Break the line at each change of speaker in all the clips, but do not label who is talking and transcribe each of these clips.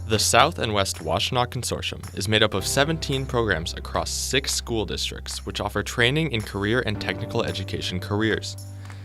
The South and West Washtenaw Consortium is made up of 17 programs across 6 school districts which offer training in career and technical education careers.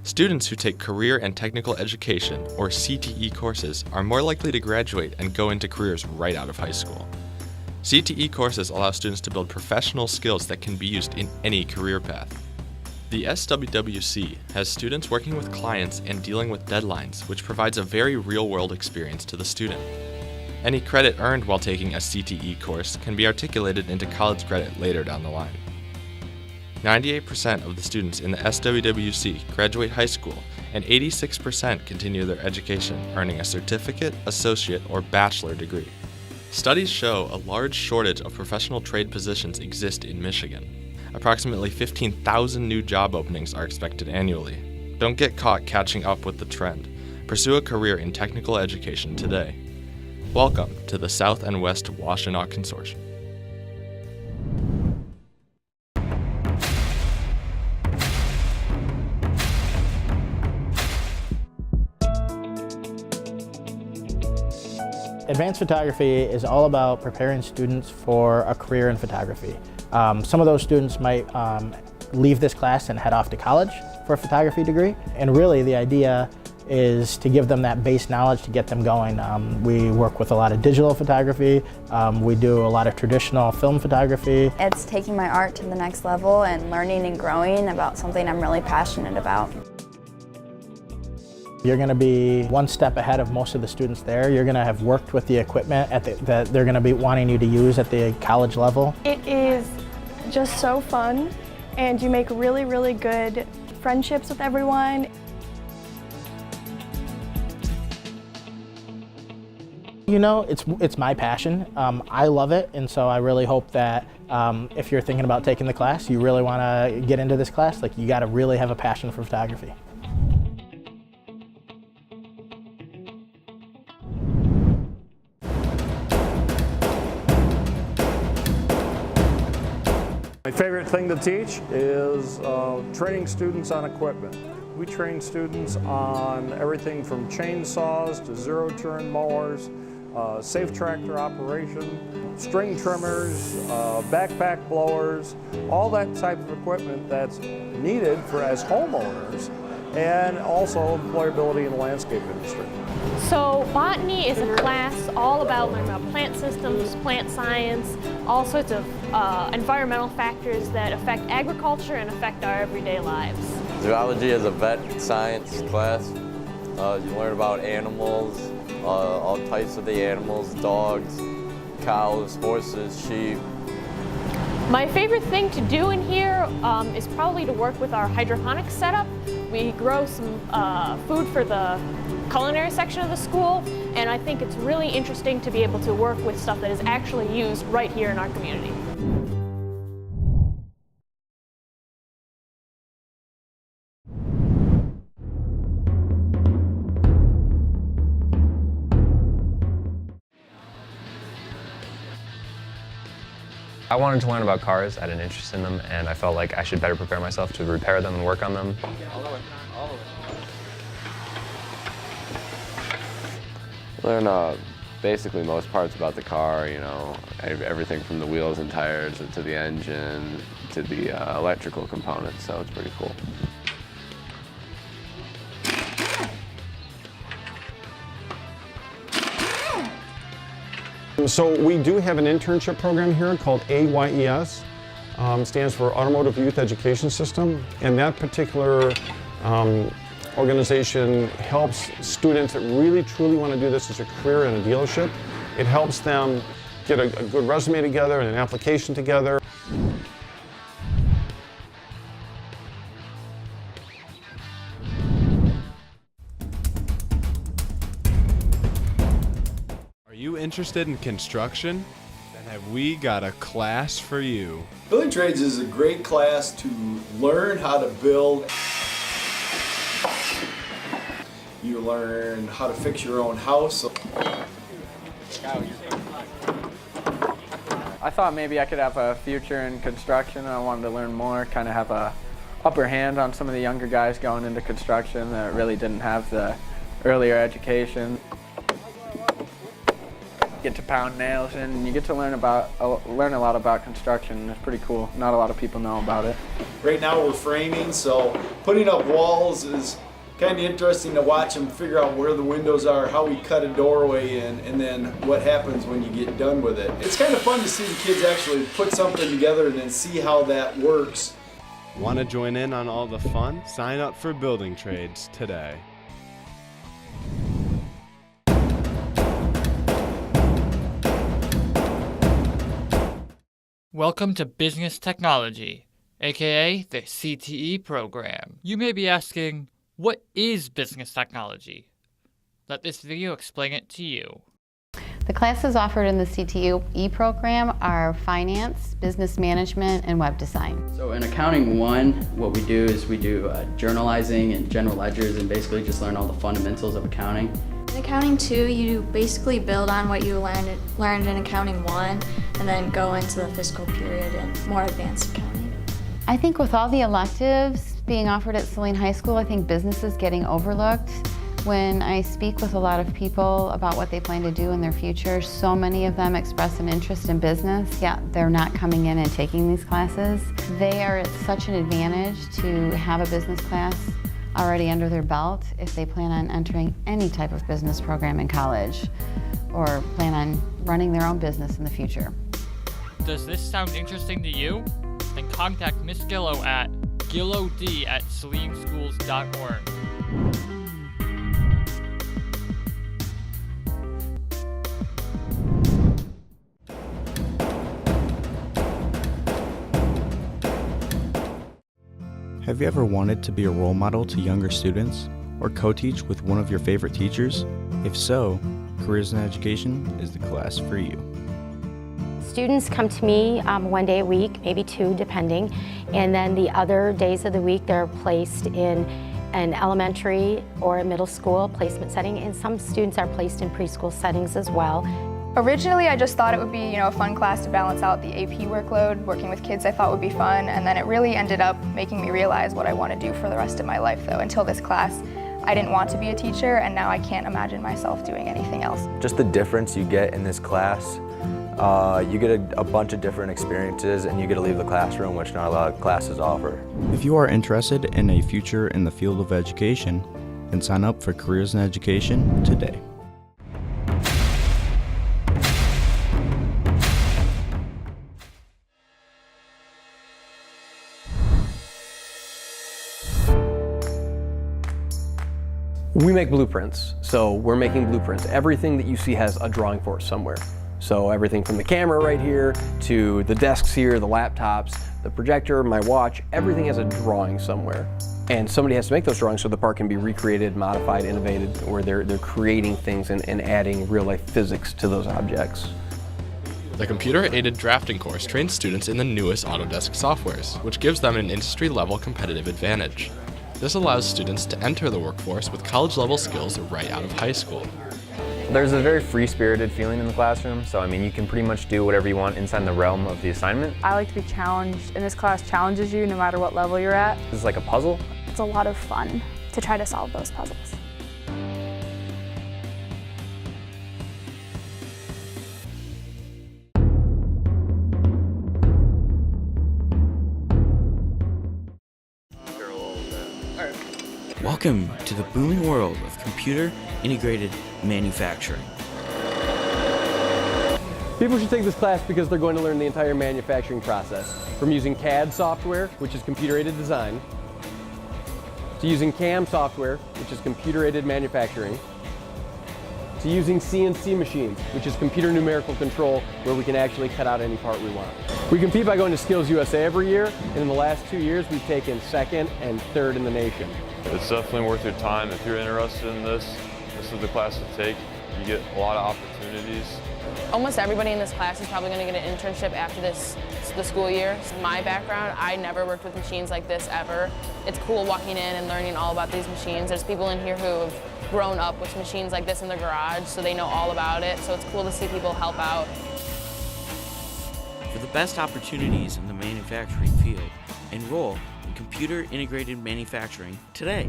Students who take career and technical education, or CTE courses, are more likely to graduate and go into careers right out of high school. CTE courses allow students to build professional skills that can be used in any career path. The SWWC has students working with clients and dealing with deadlines, which provides a very real-world experience to the student. Any credit earned while taking a CTE course can be articulated into college credit later down the line. 98% of the students in the SWWC graduate high school, and 86% continue their education, earning a certificate, associate, or bachelor degree. Studies show a large shortage of professional trade positions exist in Michigan. Approximately 15,000 new job openings are expected annually. Don't get caught catching up with the trend. Pursue a career in technical education today. Welcome to the South and West Washtenaw Consortium.
Advanced photography is all about preparing students for a career in photography. Some of those students might leave this class and head off to college for a photography degree. And really the idea is to give them that base knowledge to get them going. We work with a lot of digital photography. We do a lot of traditional film photography.
It's taking my art to the next level and learning and growing about something I'm really passionate about.
You're going to be one step ahead of most of the students there. You're going to have worked with the equipment that they're going to be wanting you to use at the college level.
It is just so fun, and you make really, really good friendships with everyone.
You know, it's my passion. I love it, and so I really hope that if you're thinking about taking the class, you really want to get into this class, like you got to really have a passion for photography.
My favorite thing to teach is training students on equipment. We train students on everything from chainsaws to zero-turn mowers, safe tractor operation, string trimmers, backpack blowers, all that type of equipment that's needed for as homeowners, and also employability in the landscape industry.
So botany is a class all about learning about plant systems, plant science, all sorts of environmental factors that affect agriculture and affect our everyday lives.
Zoology is a vet science class. You learn about animals, all types of the animals, dogs, cows, horses, sheep.
My favorite thing to do in here is probably to work with our hydroponics setup. We grow some food for the culinary section of the school, and I think it's really interesting to be able to work with stuff that is actually used right here in our community.
I wanted to learn about cars, I had an interest in them, and I felt like I should better prepare myself to repair them and work on them.
Learn basically most parts about the car, you know, everything from the wheels and tires to the engine to the electrical components, so it's pretty cool.
So we do have an internship program here called AYES, stands for Automotive Youth Education System, and that particular organization helps students that really truly want to do this as a career in a dealership. It helps them get a good resume together and an application together.
Are you interested in construction? Then have we got a class for you.
Building Trades is a great class to learn how to build. You learn how to fix your own house.
I thought maybe I could have a future in construction. I wanted to learn more, kind of have a upper hand on some of the younger guys going into construction that really didn't have the earlier education. get to pound nails in, and you get to learn a lot about construction. It's pretty cool. Not a lot of people know about it.
Right now we're framing, so putting up walls is kind of interesting to watch them figure out where the windows are, how we cut a doorway in, and then what happens when you get done with it. It's kind of fun to see the kids actually put something together and then see how that works.
Want to join in on all the fun? Sign up for Building Trades today.
Welcome to Business Technology, aka the CTE program. You may be asking, what is business technology? Let this video explain it to you.
The classes offered in the CTE program are finance, business management, and web design.
So in Accounting 1, what we do is we do journalizing and general ledgers and basically just learn all the fundamentals of accounting.
In Accounting 2, you basically build on what you learned in Accounting 1 and then go into the fiscal period and more advanced accounting.
I think with all the electives being offered at Saline High School, I think business is getting overlooked. When I speak with a lot of people about what they plan to do in their future, so many of them express an interest in business, yet they're not coming in and taking these classes. They are at such an advantage to have a business class already under their belt if they plan on entering any type of business program in college or plan on running their own business in the future.
Does this sound interesting to you? Then contact Ms. Gillow at gillod@salineschools.org.
Have you ever wanted to be a role model to younger students or co-teach with one of your favorite teachers? If so, Careers in Education is the class for you.
Students come to me one day a week, maybe two depending, and then the other days of the week they're placed in an elementary or a middle school placement setting, and some students are placed in preschool settings as well.
Originally, I just thought it would be, a fun class to balance out the AP workload. Working with kids I thought would be fun, and then it really ended up making me realize what I want to do for the rest of my life, though. Until this class, I didn't want to be a teacher, and now I can't imagine myself doing anything else.
Just the difference you get in this class, you get a bunch of different experiences, and you get to leave the classroom, which not a lot of classes offer.
If you are interested in a future in the field of education, then sign up for Careers in Education today.
We make blueprints, so we're making blueprints. Everything that you see has a drawing for it somewhere. So everything from the camera right here, to the desks here, the laptops, the projector, my watch, everything has a drawing somewhere. And somebody has to make those drawings so the part can be recreated, modified, innovated, or they're creating things and adding real-life physics to those objects.
The computer-aided drafting course trains students in the newest Autodesk softwares, which gives them an industry-level competitive advantage. This allows students to enter the workforce with college-level skills right out of high school.
There's a very free-spirited feeling in the classroom, so you can pretty much do whatever you want inside the realm of the assignment.
I like to be challenged, and this class challenges you no matter what level you're at.
This is like a puzzle.
It's a lot of fun to try to solve those puzzles.
Welcome to the booming world of computer-integrated manufacturing.
People should take this class because they're going to learn the entire manufacturing process, from using CAD software, which is computer-aided design, to using CAM software, which is computer-aided manufacturing, to using CNC machines, which is computer numerical control, where we can actually cut out any part we want. We compete by going to Skills USA every year, and in the last 2 years we've taken second and third in the nation.
It's definitely worth your time. If you're interested in this is the class to take. You get a lot of opportunities.
Almost everybody in this class is probably going to get an internship after the school year. My background, I never worked with machines like this ever. It's cool walking in and learning all about these machines. There's people in here who have grown up with machines like this in their garage, so they know all about it. So it's cool to see people help out.
For the best opportunities in the manufacturing field, enroll in Computer Integrated Manufacturing today.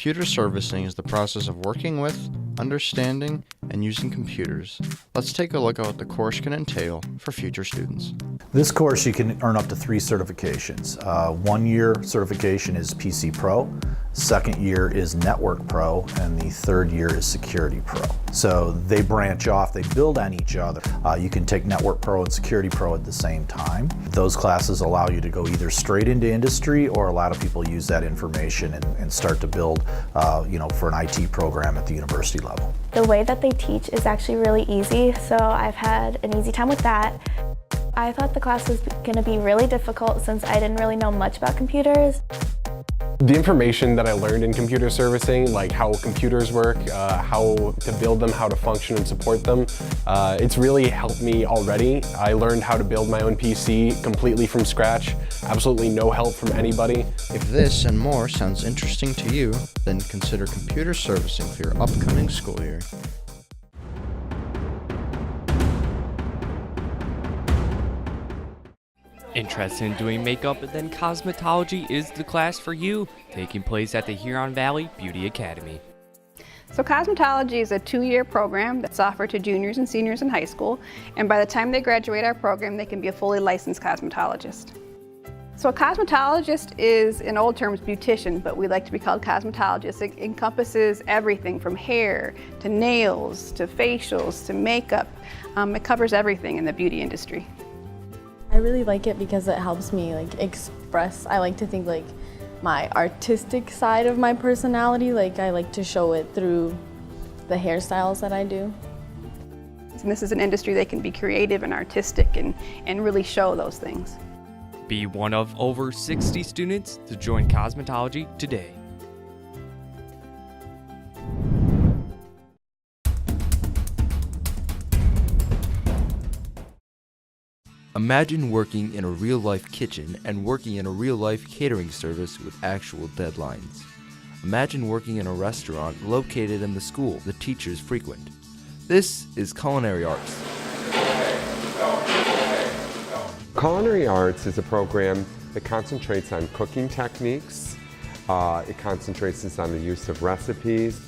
Computer servicing is the process of working with, understanding, and using computers. Let's take a look at what the course can entail for future students.
This course you can earn up to 3 certifications. 1-year certification is PC Pro, 2nd year is Network Pro, and the 3rd year is Security Pro. So they branch off, they build on each other. You can take Network Pro and Security Pro at the same time. Those classes allow you to go either straight into industry, or a lot of people use that information and start to build for an IT program at the university level.
The way that they teach is actually really easy, so I've had an easy time with that. I thought the class was going to be really difficult since I didn't really know much about computers.
The information that I learned in computer servicing, like how computers work, how to build them, how to function and support them, it's really helped me already. I learned how to build my own PC completely from scratch, absolutely no help from anybody.
If this and more sounds interesting to you, then consider computer servicing for your upcoming school year.
Interested in doing makeup? Then cosmetology is the class for you, taking place at the Huron Valley Beauty Academy.
So cosmetology is a 2-year program that's offered to juniors and seniors in high school, and by the time they graduate our program, they can be a fully licensed cosmetologist. So a cosmetologist is, in old terms, beautician, but we like to be called cosmetologists. It encompasses everything from hair to nails to facials to makeup. It covers everything in the beauty industry.
I really like it because it helps me express. I like to think my artistic side of my personality. I like to show it through the hairstyles that I do.
And this is an industry that can be creative and artistic and really show those things.
Be one of over 60 students to join cosmetology today.
Imagine working in a real-life kitchen and working in a real-life catering service with actual deadlines. Imagine working in a restaurant located in the school the teachers frequent. This is culinary arts.
Culinary arts is a program that concentrates on cooking techniques. It concentrates on the use of recipes.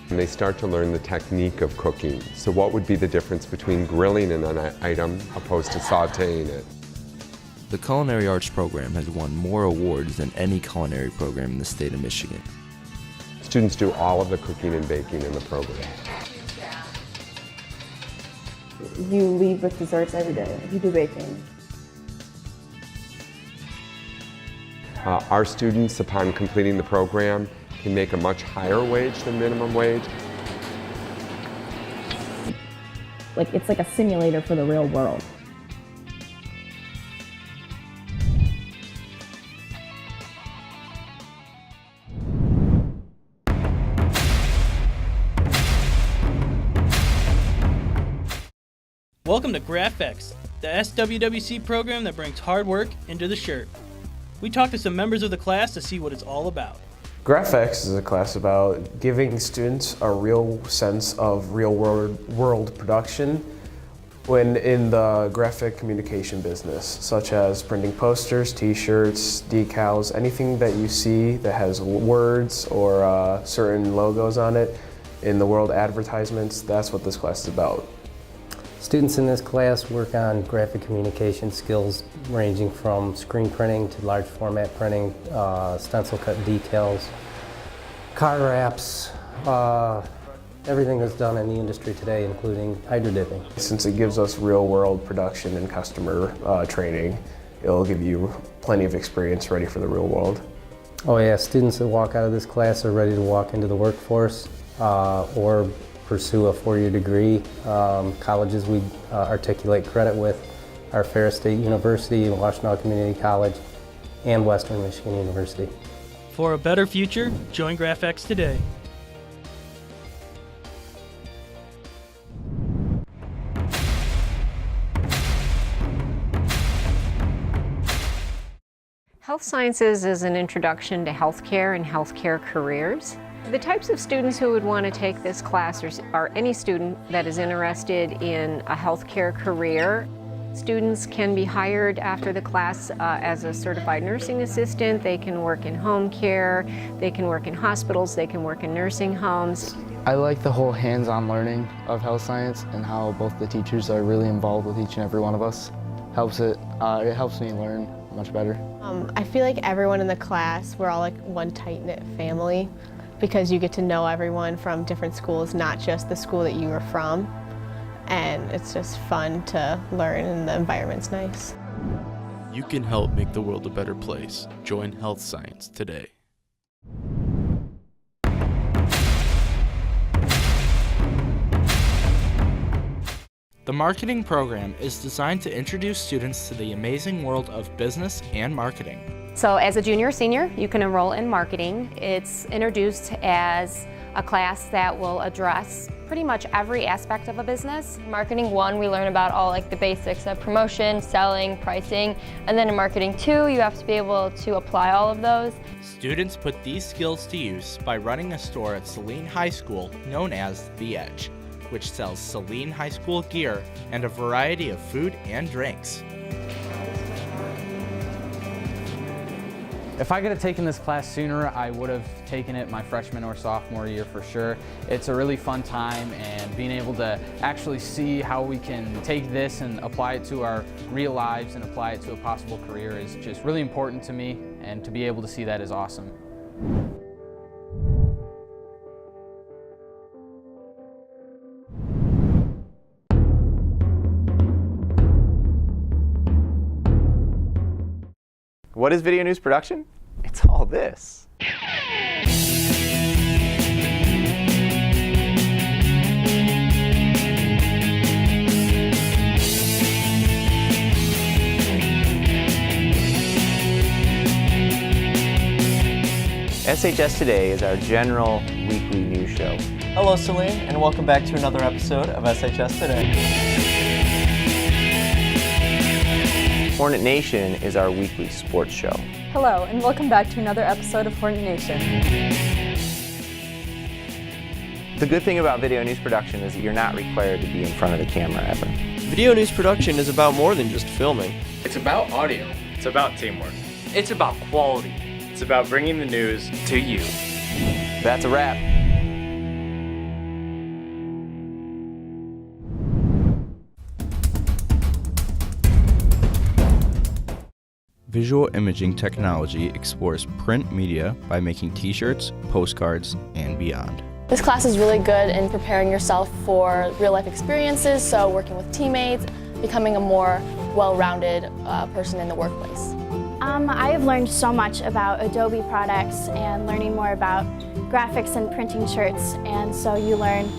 And they start to learn the technique of cooking. So what would be the difference between grilling an item opposed to sauteing it?
The Culinary Arts program has won more awards than any culinary program in the state of Michigan.
Students do all of the cooking and baking in the program.
You leave with desserts every day. You do baking.
Our students, upon completing the program, can make a much higher wage than minimum wage.
It's like a simulator for the real world.
Welcome to GraphX, the SWWC program that brings hard work into the shirt. We talked to some members of the class to see what it's all about.
GraphX is a class about giving students a real sense of real world production when in the graphic communication business, such as printing posters, t-shirts, decals, anything that you see that has words or certain logos on it in the world advertisements. That's what this class is about.
Students in this class work on graphic communication skills ranging from screen printing to large format printing, stencil cut decals, car wraps, everything that's done in the industry today, including hydro dipping.
Since it gives us real world production and customer training, it'll give you plenty of experience ready for the real world.
Oh yeah, students that walk out of this class are ready to walk into the workforce or pursue a 4-year degree. Colleges we articulate credit with are Ferris State University, Washtenaw Community College, and Western Michigan University.
For a better future, join GraphX today.
Health Sciences is an introduction to healthcare and healthcare careers. The types of students who would want to take this class are any student that is interested in a healthcare career. Students can be hired after the class as a certified nursing assistant. They can work in home care, they can work in hospitals, they can work in nursing homes.
I like the whole hands-on learning of health science and how both the teachers are really involved with each and every one of us. It helps me learn much better.
I feel like everyone in the class, we're all like one tight-knit family because you get to know everyone from different schools, not just the school that you were from. And it's just fun to learn and the environment's nice.
You can help make the world a better place. Join Health Science today.
The marketing program is designed to introduce students to the amazing world of business and marketing.
So as a junior or senior, you can enroll in marketing. It's introduced as a class that will address pretty much every aspect of a business.
Marketing 1, we learn about all like the basics of promotion, selling, pricing, and then in Marketing 2, you have to be able to apply all of those.
Students put these skills to use by running a store at Saline High School known as The Edge, which sells Saline High School gear and a variety of food and drinks.
If I could have taken this class sooner, I would have taken it my freshman or sophomore year for sure. It's a really fun time, and being able to actually see how we can take this and apply it to our real lives and apply it to a possible career is just really important to me, and to be able to see that is awesome.
What is video news production? It's all this. SHS Today is our general weekly news show.
Hello, Saline, and welcome back to another episode of SHS Today.
Hornet Nation is our weekly sports show.
Hello, and welcome back to another episode of Hornet Nation.
The good thing about video news production is that you're not required to be in front of the camera ever.
Video news production is about more than just filming.
It's about audio. It's about teamwork.
It's about quality.
It's about bringing the news
to you.
That's a wrap.
Visual imaging technology explores print media by making t-shirts, postcards, and beyond.
This class is really good in preparing yourself for real-life experiences, so working with teammates, becoming a more well-rounded person in the workplace. I have learned so much about Adobe products and learning more about graphics and printing shirts, and so you learn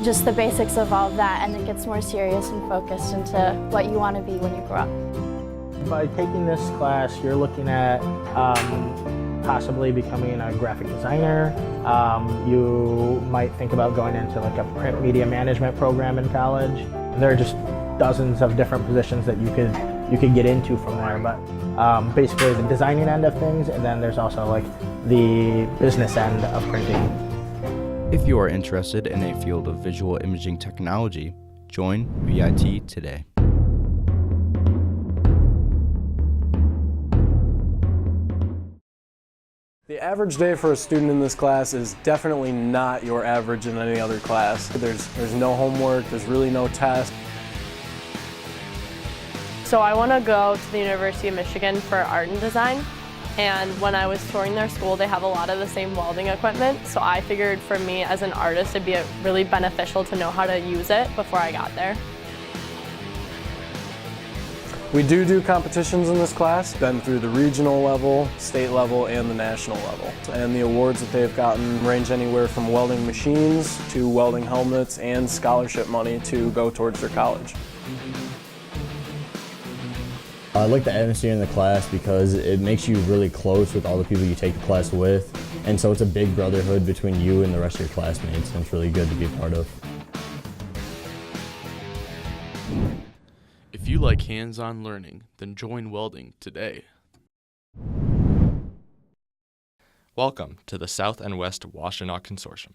just the basics of all of that, and it gets more serious and focused into what you want to be when you grow up.
By taking this class, you're looking at possibly becoming a graphic designer. You might think about going into like a print media management program in college. There are just dozens of different positions that you could get into from there. But basically the designing end of things, and then there's also like the business end of printing.
If you are interested in a field of visual imaging technology, join VIT today.
The average day for a student in this class is definitely not your average in any other class. There's no homework, there's really no test.
So I want to go to the University of Michigan for art and design. And when I was touring their school, they have a lot of the same welding equipment. So I figured for me as an artist, it'd be really beneficial to know how to use it before I got there.
We do competitions in this class, been through the regional level, state level, and the national level. And the awards that they've gotten range anywhere from welding machines to welding helmets and scholarship money to go towards their college.
I like the atmosphere in the class because it makes you really close with all the people you take the class with. And so it's a big brotherhood between you and the rest of your classmates, and it's really good to be a part of.
If you like hands-on learning, then join welding today. Welcome to the South and West Washtenaw Consortium.